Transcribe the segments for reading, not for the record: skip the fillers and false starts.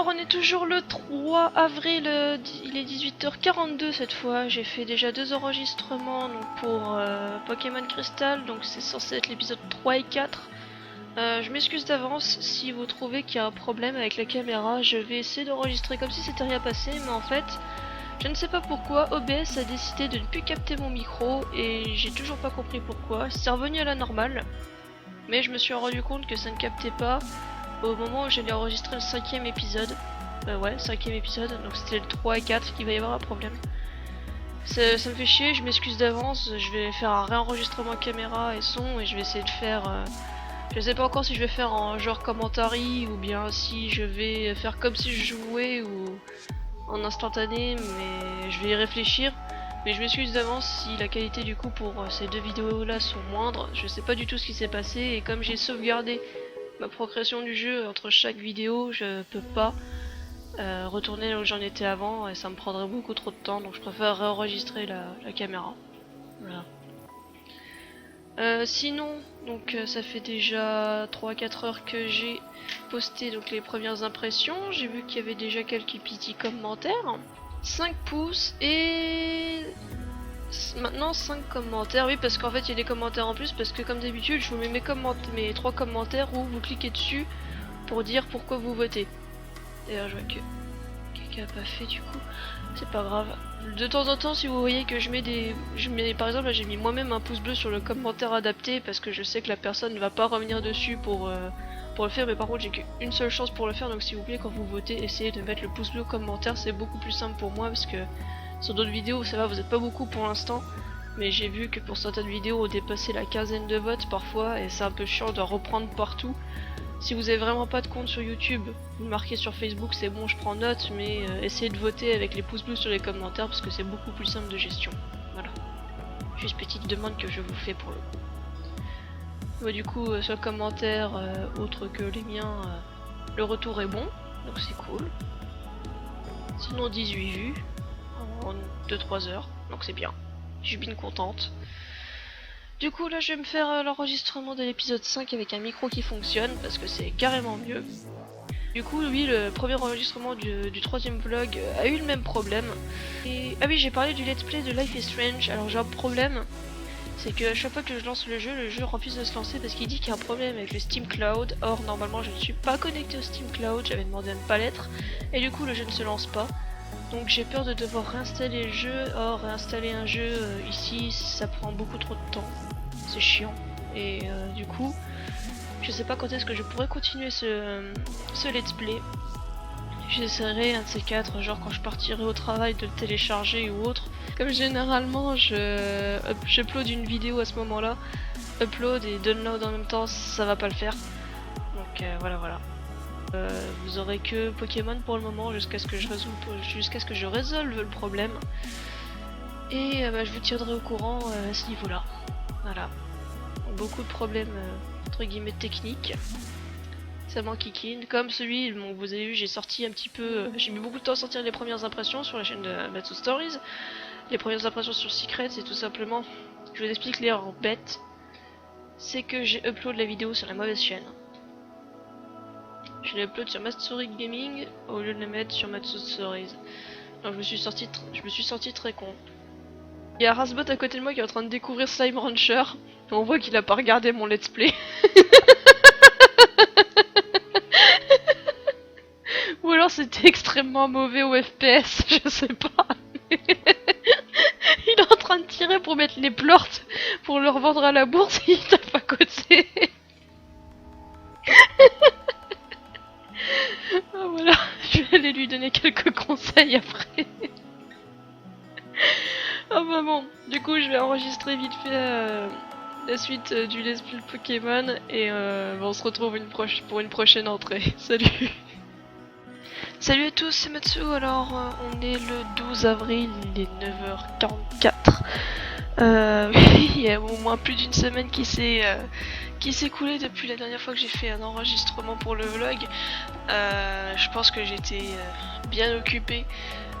Alors on est toujours le 3 avril, il est 18h42 cette fois. J'ai fait déjà 2 enregistrements donc, pour Pokémon Crystal, donc c'est censé être l'épisode 3 et 4. Je m'excuse d'avance si vous trouvez qu'il y a un problème avec la caméra. Je vais essayer d'enregistrer comme si c'était rien passé, mais en fait, je ne sais pas pourquoi OBS a décidé de ne plus capter mon micro et j'ai toujours pas compris pourquoi. C'est revenu à la normale, mais je me suis rendu compte que ça ne captait pas au moment où j'allais enregistrer le 5ème épisode. Ouais, 5ème épisode, donc c'était le 3 et 4 qu'il va y avoir un problème. Ça me fait chier, je m'excuse d'avance, je vais faire un réenregistrement caméra et son et je vais essayer de faire... je sais pas encore si je vais faire en genre commentary ou bien si je vais faire comme si je jouais ou en instantané, mais je vais y réfléchir. Mais je m'excuse d'avance si la qualité du coup pour ces deux vidéos là sont moindres. Je sais pas du tout ce qui s'est passé et comme j'ai sauvegardé ma progression du jeu entre chaque vidéo, je peux pas retourner là où j'en étais avant et ça me prendrait beaucoup trop de temps, donc je préfère réenregistrer la caméra. Voilà. Sinon, donc ça fait déjà 3-4 heures que j'ai posté donc les premières impressions. J'ai vu qu'il y avait déjà quelques petits commentaires. 5 pouces et maintenant 5 commentaires. Oui, parce qu'en fait il y a des commentaires en plus parce que comme d'habitude je vous mets mes 3 commentaires où vous cliquez dessus pour dire pourquoi vous votez. D'ailleurs je vois que quelqu'un n'a pas fait du coup. C'est pas grave. De temps en temps, si vous voyez que je mets par exemple là j'ai mis moi-même un pouce bleu sur le commentaire adapté parce que je sais que la personne ne va pas revenir dessus pour le faire, mais par contre j'ai qu'une seule chance pour le faire, donc s'il vous plaît quand vous votez essayez de mettre le pouce bleu au commentaire, c'est beaucoup plus simple pour moi parce que sur d'autres vidéos ça va, vous êtes pas beaucoup pour l'instant, mais j'ai vu que pour certaines vidéos on dépassait la quinzaine de votes parfois et c'est un peu chiant de reprendre partout. Si vous avez vraiment pas de compte sur YouTube, vous le marquez sur Facebook, c'est bon, je prends note, mais essayez de voter avec les pouces bleus sur les commentaires parce que c'est beaucoup plus simple de gestion. Voilà. Juste petite demande que je vous fais pour le coup. Bon, du coup, sur le commentaire, autre que les miens, le retour est bon, donc c'est cool. Sinon 18 vues en 2-3 heures, donc c'est bien. Je suis bien contente. Du coup là je vais me faire l'enregistrement de l'épisode 5 avec un micro qui fonctionne parce que c'est carrément mieux. Du coup oui, le premier enregistrement du troisième vlog a eu le même problème. Et... ah oui, j'ai parlé du let's play de Life is Strange. Alors j'ai un problème, c'est que à chaque fois que je lance le jeu refuse de se lancer parce qu'il dit qu'il y a un problème avec le Steam Cloud. Or normalement je ne suis pas connecté au Steam Cloud, j'avais demandé à ne pas l'être. Et du coup le jeu ne se lance pas. Donc j'ai peur de devoir réinstaller le jeu. Or réinstaller un jeu ici ça prend beaucoup trop de temps. C'est chiant. Et du coup je sais pas quand est-ce que je pourrais continuer ce let's play. J'essaierai un de ces quatre, genre quand je partirai au travail, de le télécharger ou autre. Comme généralement j'upload une vidéo à ce moment là, upload et download en même temps, ça va pas le faire. Donc voilà. Vous aurez que Pokémon pour le moment jusqu'à ce que je résolve le problème. Et je vous tiendrai au courant à ce niveau là. Voilà. Beaucoup de problèmes entre guillemets techniques. Ça m'enquiquine. Comme celui, bon, vous avez vu, j'ai sorti un petit peu. J'ai mis beaucoup de temps à sortir les premières impressions sur la chaîne de Matsu Stories. Les premières impressions sur Secret, c'est tout simplement. Je vous explique l'erreur bête. C'est que j'ai upload la vidéo sur la mauvaise chaîne. Je l'ai upload sur Matsuri Gaming au lieu de la mettre sur Matsu Stories. Donc je me suis sorti très con. Il y a Rasbot à côté de moi qui est en train de découvrir Slime Rancher. Et on voit qu'il a pas regardé mon let's play. Ou alors c'était extrêmement mauvais au FPS, je sais pas. Il est en train de tirer pour mettre les plorts pour le revendre à la bourse et il tape à côté. Ah, voilà, je vais aller lui donner quelques conseils après. Ah bah bon, du coup je vais enregistrer vite fait la suite du Let's Play Pokémon et on se retrouve pour une prochaine entrée. Salut. Salut à tous, c'est Matsu. Alors on est le 12 avril, il est 9h44. Oui, il y a au moins plus d'une semaine qui s'est écoulée depuis la dernière fois que j'ai fait un enregistrement pour le vlog. Je pense que j'étais bien occupée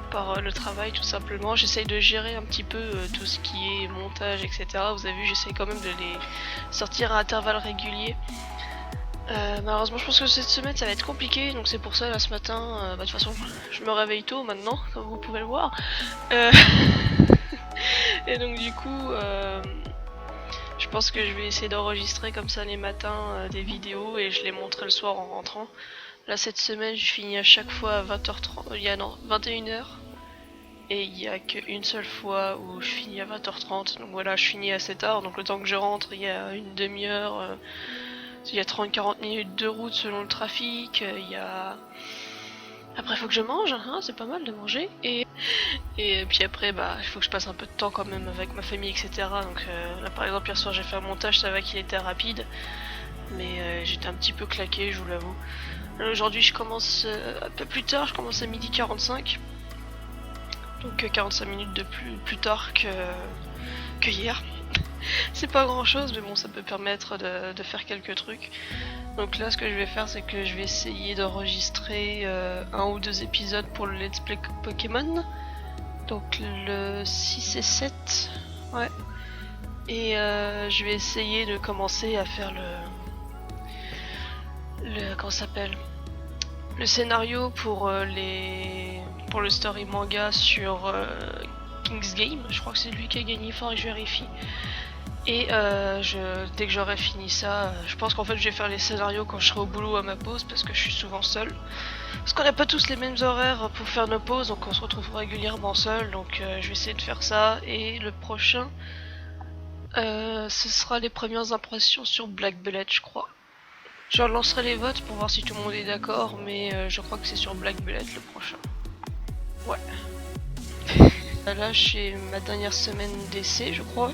par le travail tout simplement. J'essaye de gérer un petit peu tout ce qui est montage, etc. Vous avez vu, j'essaye quand même de les sortir à intervalles réguliers. Malheureusement je pense que cette semaine ça va être compliqué, donc c'est pour ça là ce matin, de toute façon je me réveille tôt maintenant, comme vous pouvez le voir. Euh, Et donc du coup, je pense que je vais essayer d'enregistrer comme ça les matins des vidéos et je les montrerai le soir en rentrant. Là cette semaine je finis à chaque fois à 20h30, il y a non, 21h. Et il n'y a qu'une seule fois où je finis à 20h30, donc voilà, je finis assez tard, donc le temps que je rentre, il y a une demi-heure, il y a 30-40 minutes de route selon le trafic, il y a... Après il faut que je mange, hein, c'est pas mal de manger, et puis après bah il faut que je passe un peu de temps quand même avec ma famille, etc. Donc là par exemple hier soir j'ai fait un montage, ça va qu'il était rapide, mais j'étais un petit peu claqué, je vous l'avoue. Aujourd'hui je commence un peu plus tard, je commence à 12h45. Donc 45 minutes de plus tard que hier. C'est pas grand chose, mais bon, ça peut permettre de faire quelques trucs. Donc là, ce que je vais faire, c'est que je vais essayer d'enregistrer un ou deux épisodes pour le Let's Play Pokémon. Donc le 6 et 7. Ouais. Et je vais essayer de commencer à faire comment ça s'appelle, le scénario pour pour le story manga sur King's Game. Je crois que c'est lui qui a gagné, fort et je vérifie. Et dès que j'aurai fini ça, je pense qu'en fait je vais faire les scénarios quand je serai au boulot à ma pause parce que je suis souvent seule. Parce qu'on n'a pas tous les mêmes horaires pour faire nos pauses, donc on se retrouve régulièrement seul. Donc je vais essayer de faire ça. Et le prochain, ce sera les premières impressions sur Black Bullet, je crois. Je relancerai les votes pour voir si tout le monde est d'accord, mais je crois que c'est sur Black Bullet le prochain. Ouais. Là, j'ai ma dernière semaine d'essai, je crois.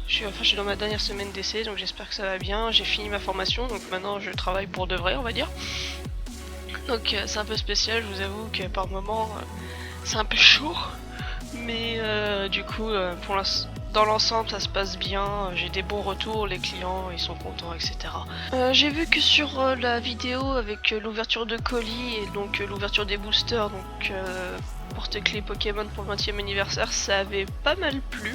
Je suis dans ma dernière semaine d'essai, donc j'espère que ça va bien. J'ai fini ma formation, donc maintenant je travaille pour de vrai, on va dire. Donc c'est un peu spécial, je vous avoue que par moment c'est un peu chaud. Mais du coup, dans l'ensemble, ça se passe bien. J'ai des bons retours, les clients, ils sont contents, etc. J'ai vu que sur la vidéo avec l'ouverture de colis et donc l'ouverture des boosters, donc porte-clés Pokémon pour le 20e anniversaire, ça avait pas mal plu.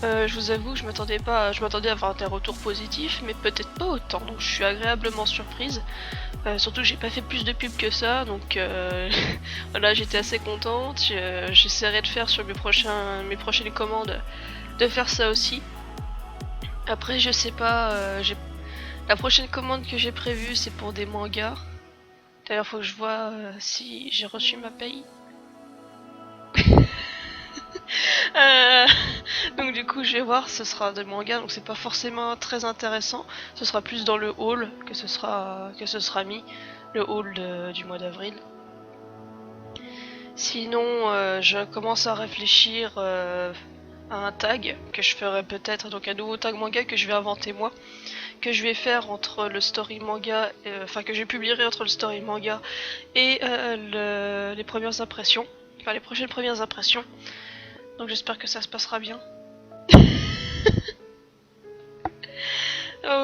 Je vous avoue que je m'attendais à avoir des retours positifs, mais peut-être pas autant. Donc je suis agréablement surprise. Surtout que j'ai pas fait plus de pubs que ça, donc voilà, j'étais assez contente. J'essaierai de faire sur mes prochaines commandes, de faire ça aussi. Après, je sais pas, la prochaine commande que j'ai prévue, c'est pour des mangas. D'ailleurs, faut que je vois si j'ai reçu ma paye. Donc du coup je vais voir, ce sera des mangas, donc c'est pas forcément très intéressant, ce sera plus dans le haul que ce sera mis, le haul du mois d'avril. Sinon je commence à réfléchir à un tag que je ferai peut-être, donc un nouveau tag manga que je vais inventer moi, que je vais faire entre le story manga, enfin que je publierai entre le story manga et les premières impressions, enfin les prochaines premières impressions. Donc j'espère que ça se passera bien.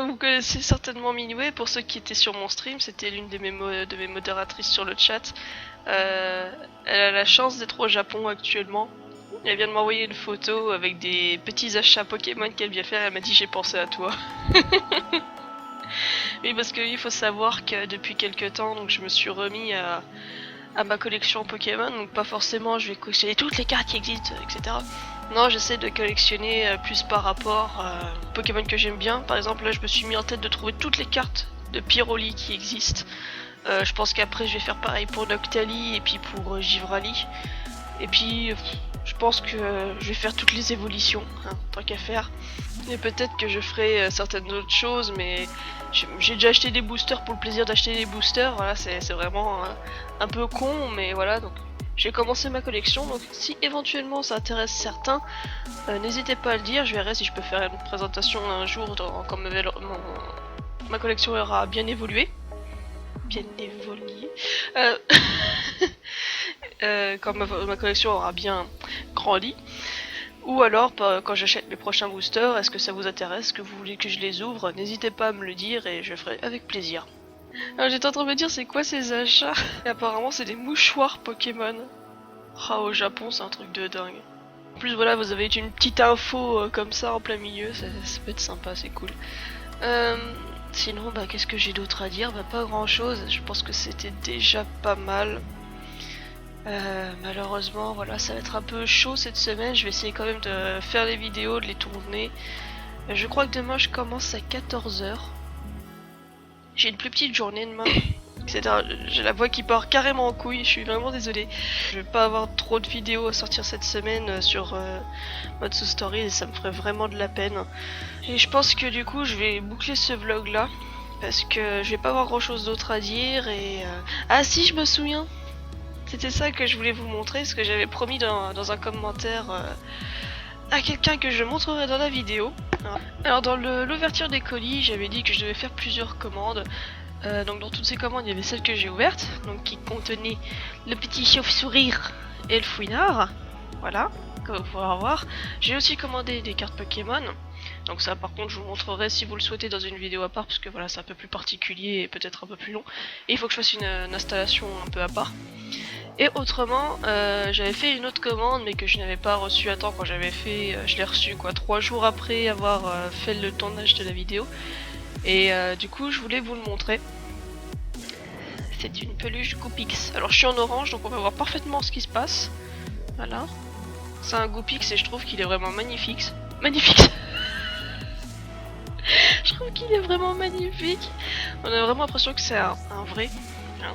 Vous connaissez certainement Minway, pour ceux qui étaient sur mon stream, c'était l'une de mes modératrices sur le chat. Elle a la chance d'être au Japon actuellement. Elle vient de m'envoyer une photo avec des petits achats Pokémon qu'elle vient faire, elle m'a dit j'ai pensé à toi. Oui, parce qu'il faut savoir que depuis quelques temps, donc je me suis remis à ma collection Pokémon, donc pas forcément je vais collectionner toutes les cartes qui existent, etc. Non, j'essaie de collectionner plus par rapport aux Pokémon que j'aime bien. Par exemple, là je me suis mis en tête de trouver toutes les cartes de Pyroli qui existent. Je pense qu'après je vais faire pareil pour Noctali et puis pour Givrali. Et puis je pense que je vais faire toutes les évolutions, hein, tant qu'à faire. Et peut-être que je ferai certaines autres choses, mais j'ai déjà acheté des boosters pour le plaisir d'acheter des boosters. Voilà, c'est vraiment un peu con, mais voilà, donc j'ai commencé ma collection. Donc si éventuellement ça intéresse certains, n'hésitez pas à le dire. Je verrai si je peux faire une présentation un jour quand ma collection aura bien évolué. Bien évolué. Quand ma collection aura bien grandi. Ou alors, quand j'achète mes prochains boosters, est-ce que ça vous intéresse, que vous voulez que je les ouvre? N'hésitez pas à me le dire et je ferai avec plaisir. Alors j'étais en train de me dire c'est quoi ces achats? Et apparemment c'est des mouchoirs Pokémon. Ah, au Japon c'est un truc de dingue. En plus voilà, vous avez une petite info comme ça en plein milieu, ça peut être sympa, c'est cool. Sinon, bah, qu'est-ce que j'ai d'autre à dire? Bah, pas grand chose, je pense que c'était déjà pas mal. Malheureusement, voilà, ça va être un peu chaud cette semaine. Je vais essayer quand même de faire les vidéos, de les tourner. Je crois que demain je commence à 14 h. J'ai une plus petite journée demain. J'ai la voix qui part carrément en couille, je suis vraiment désolée. Je vais pas avoir trop de vidéos à sortir cette semaine sur mode sous story et ça me ferait vraiment de la peine. Et je pense que du coup je vais boucler ce vlog là. Parce que je vais pas avoir grand chose d'autre à dire et... Ah si, je me souviens. C'était ça que je voulais vous montrer, ce que j'avais promis dans un commentaire à quelqu'un que je montrerai dans la vidéo. Alors dans l'ouverture des colis, j'avais dit que je devais faire plusieurs commandes. Donc dans toutes ces commandes, il y avait celle que j'ai ouverte, donc qui contenait le petit chauve-sourire et le fouinard. Voilà, comme vous pourrez voir. J'ai aussi commandé des cartes Pokémon. Donc ça par contre je vous montrerai si vous le souhaitez dans une vidéo à part, parce que voilà c'est un peu plus particulier et peut-être un peu plus long. Et il faut que je fasse une installation un peu à part. Et autrement, j'avais fait une autre commande mais que je n'avais pas reçue à temps quand j'avais fait, je l'ai reçue quoi 3 jours après avoir fait le tournage de la vidéo. Et du coup je voulais vous le montrer. C'est une peluche Goopix. Alors je suis en orange donc on va voir parfaitement ce qui se passe. Voilà. C'est un Goopix et je trouve qu'il est vraiment magnifique. Magnifique. Je trouve qu'il est vraiment magnifique. On a vraiment l'impression que c'est un vrai. Hein.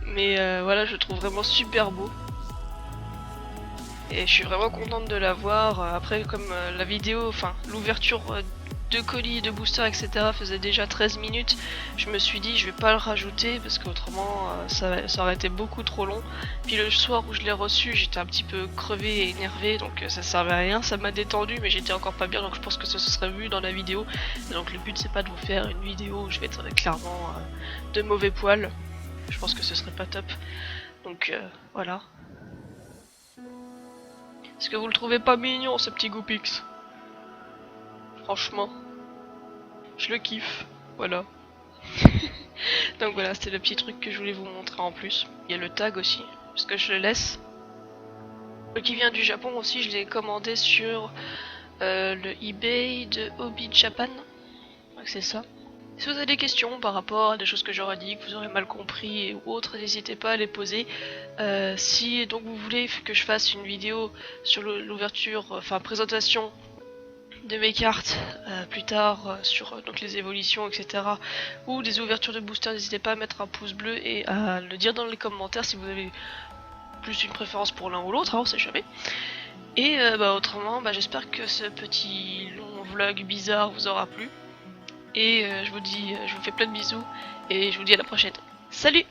Mais voilà, je le trouve vraiment super beau. Et je suis vraiment contente de l'avoir. Après, comme la vidéo, enfin l'ouverture de colis, de boosters, etc. faisait déjà 13 minutes, je me suis dit je vais pas le rajouter parce qu'autrement ça aurait été beaucoup trop long. Puis le soir où je l'ai reçu, j'étais un petit peu crevée et énervée, donc ça servait à rien. Ça m'a détendu, mais j'étais encore pas bien, donc je pense que ça se serait vu dans la vidéo. Et donc le but c'est pas de vous faire une vidéo où je vais être clairement de mauvais poil. Je pense que ce serait pas top. Donc voilà. Est-ce que vous le trouvez pas mignon ce petit Goopix? Franchement, je le kiffe, voilà. Donc voilà, c'était le petit truc que je voulais vous montrer en plus. Il y a le tag aussi, parce que je le laisse. Le qui vient du Japon aussi, je l'ai commandé sur le eBay de Hobby Japan. Donc c'est ça. Si vous avez des questions par rapport à des choses que j'aurais dit, que vous aurez mal compris ou autres, n'hésitez pas à les poser. Si donc vous voulez que je fasse une vidéo sur l'ouverture, enfin présentation de mes cartes plus tard sur donc les évolutions etc, ou des ouvertures de booster, n'hésitez pas à mettre un pouce bleu et à le dire dans les commentaires si vous avez plus une préférence pour l'un ou l'autre, on sait jamais. Et autrement j'espère que ce petit long vlog bizarre vous aura plu et je vous fais plein de bisous et je vous dis à la prochaine. Salut!